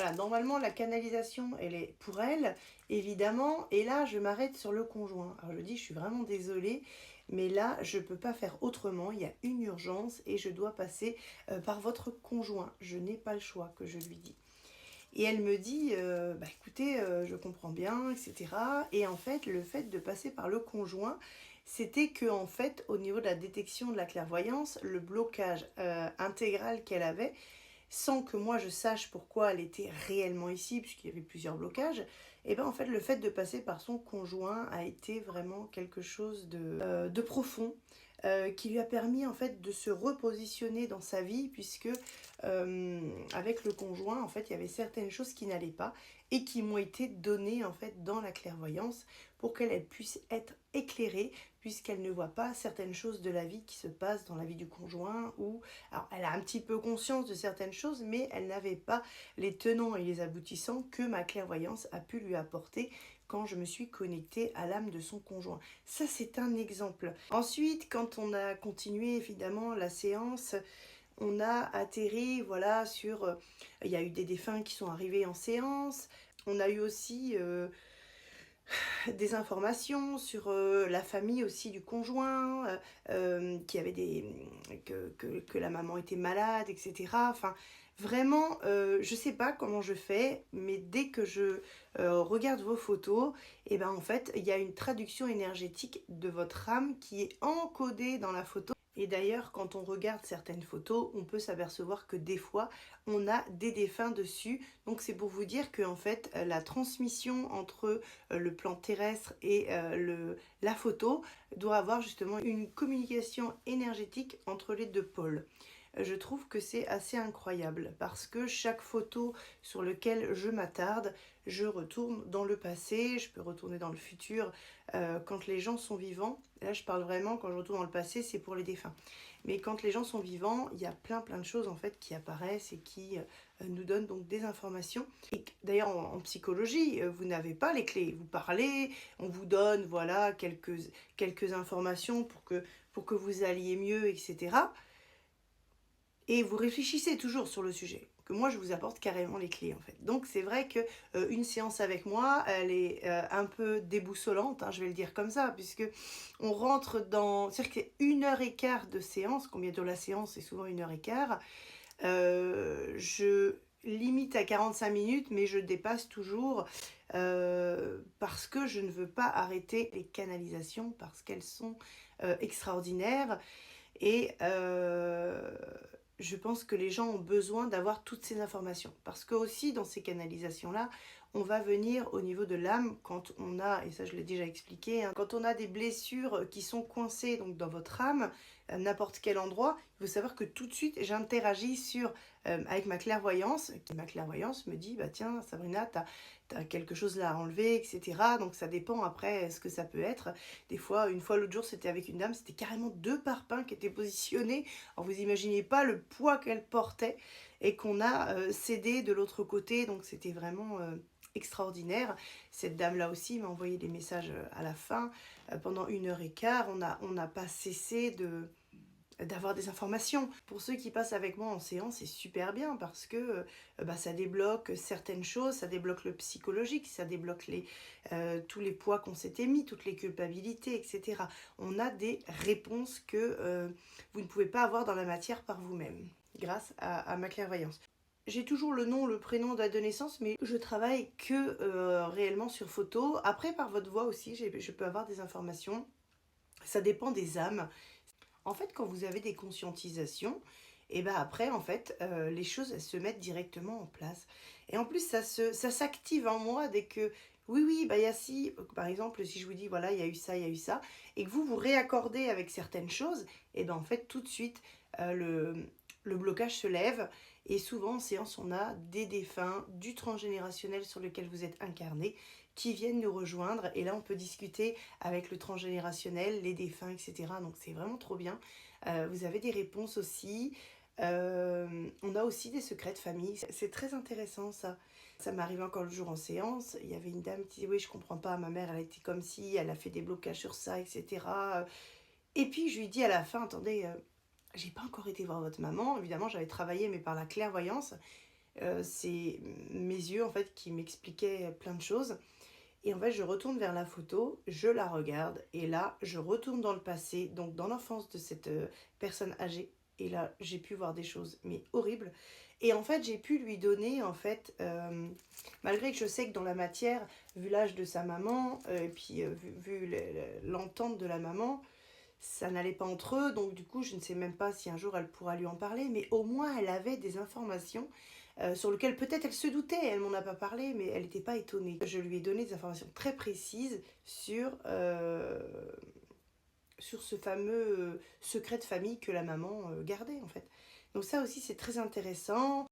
Voilà, normalement, la canalisation, elle est pour elle, évidemment. Et là, je m'arrête sur le conjoint. Alors, je dis, je suis vraiment désolée, mais là, je ne peux pas faire autrement. Il y a une urgence et je dois passer par votre conjoint. Je n'ai pas le choix, que je lui dis. Et elle me dit, bah écoutez, je comprends bien, etc. Et en fait, le fait de passer par le conjoint, c'était que en fait, au niveau de la détection de la clairvoyance, le blocage intégral qu'elle avait, sans que moi je sache pourquoi elle était réellement ici, puisqu'il y avait plusieurs blocages, et ben en fait le fait de passer par son conjoint a été vraiment quelque chose de profond, qui lui a permis en fait de se repositionner dans sa vie, puisque avec le conjoint en fait il y avait certaines choses qui n'allaient pas et qui m'ont été données en fait dans la clairvoyance pour qu'elle puisse être éclairée, puisqu'elle ne voit pas certaines choses de la vie qui se passent dans la vie du conjoint, ou alors elle a un petit peu conscience de certaines choses, mais elle n'avait pas les tenants et les aboutissants que ma clairvoyance a pu lui apporter quand je me suis connectée à l'âme de son conjoint. Ça, c'est un exemple. Ensuite, quand on a continué évidemment la séance, on a atterri voilà sur il y a eu des défunts qui sont arrivés en séance. On a eu aussi des informations sur la famille aussi du conjoint, qui avait que la maman était malade, etc. Enfin, vraiment, je sais pas comment je fais, mais dès que je regarde vos photos, et ben en fait, il y a une traduction énergétique de votre âme qui est encodée dans la photo. Et d'ailleurs, quand on regarde certaines photos, on peut s'apercevoir que des fois, on a des défunts dessus. Donc c'est pour vous dire que en fait, la transmission entre le plan terrestre et la photo doit avoir justement une communication énergétique entre les deux pôles. Je trouve que c'est assez incroyable parce que chaque photo sur laquelle je m'attarde, je retourne dans le passé, je peux retourner dans le futur quand les gens sont vivants. Là, je parle vraiment, quand je retourne dans le passé, c'est pour les défunts. Mais quand les gens sont vivants, il y a plein de choses en fait qui apparaissent et qui nous donnent donc des informations. Et d'ailleurs, en psychologie, vous n'avez pas les clés. Vous parlez, on vous donne voilà quelques informations pour que vous alliez mieux, etc. Et vous réfléchissez toujours sur le sujet. Que moi, je vous apporte carrément les clés en fait. Donc c'est vrai que une séance avec moi, elle est un peu déboussolante, hein, je vais le dire comme ça, puisque on rentre dans, c'est-à-dire que c'est 1 heure et quart de séance. Combien dure la séance? C'est souvent 1 heure et quart. Je limite à 45 minutes, mais je dépasse toujours parce que je ne veux pas arrêter les canalisations parce qu'elles sont extraordinaires. Et je pense que les gens ont besoin d'avoir toutes ces informations. Parce que aussi dans ces canalisations-là, on va venir au niveau de l'âme quand on a, et ça je l'ai déjà expliqué, hein, quand on a des blessures qui sont coincées donc dans votre âme, à n'importe quel endroit, il faut savoir que tout de suite j'interagis avec ma clairvoyance. Ma clairvoyance me dit, bah tiens Sabrina, t'as quelque chose là à enlever, etc. Donc ça dépend après ce que ça peut être. Des fois, une fois l'autre jour, c'était avec une dame, c'était carrément 2 parpaings qui étaient positionnés. Alors vous imaginez pas le poids qu'elle portait et qu'on a cédé de l'autre côté. Donc c'était vraiment extraordinaire. Cette dame-là aussi m'a envoyé des messages à la fin. Pendant 1 heure et quart, on n'a pas cessé d'avoir des informations. Pour ceux qui passent avec moi en séance, c'est super bien parce que ça débloque certaines choses, ça débloque le psychologique, ça débloque tous les poids qu'on s'était mis, toutes les culpabilités, etc. On a des réponses que vous ne pouvez pas avoir dans la matière par vous-même, grâce à ma clairvoyance. J'ai toujours le nom, le prénom, date de naissance, mais je travaille que réellement sur photo. Après, par votre voix aussi, je peux avoir des informations. Ça dépend des âmes. En fait, quand vous avez des conscientisations, et ben après, en fait, les choses elles se mettent directement en place. Et en plus, ça s'active en moi dès que, oui, bah il y a si, par exemple, si je vous dis, voilà, il y a eu ça, et que vous réaccordez avec certaines choses, et ben en fait, tout de suite, le blocage se lève. Et souvent, en séance, on a des défunts du transgénérationnel sur lequel vous êtes incarné qui viennent nous rejoindre. Et là, on peut discuter avec le transgénérationnel, les défunts, etc. Donc, c'est vraiment trop bien. Vous avez des réponses aussi. On a aussi des secrets de famille. C'est très intéressant, ça. Ça m'est arrivé encore le jour en séance. Il y avait une dame qui disait, oui, je comprends pas, ma mère, elle a été comme si, elle a fait des blocages sur ça, etc. Et puis, je lui dis à la fin, attendez, j'ai pas encore été voir votre maman. Évidemment, j'avais travaillé, mais par la clairvoyance. c'est mes yeux en fait qui m'expliquaient plein de choses. Et en fait, je retourne vers la photo, je la regarde, et là, je retourne dans le passé, donc dans l'enfance de cette personne âgée. Et là, j'ai pu voir des choses, mais horribles. Et en fait, j'ai pu lui donner, en fait, malgré que je sais que dans la matière, vu l'âge de sa maman, et puis vu l'entente de la maman, ça n'allait pas entre eux, donc du coup, je ne sais même pas si un jour elle pourra lui en parler, mais au moins elle avait des informations sur lesquelles peut-être elle se doutait, elle m'en a pas parlé, mais elle n'était pas étonnée. Je lui ai donné des informations très précises sur ce fameux secret de famille que la maman gardait en fait. Donc ça aussi c'est très intéressant.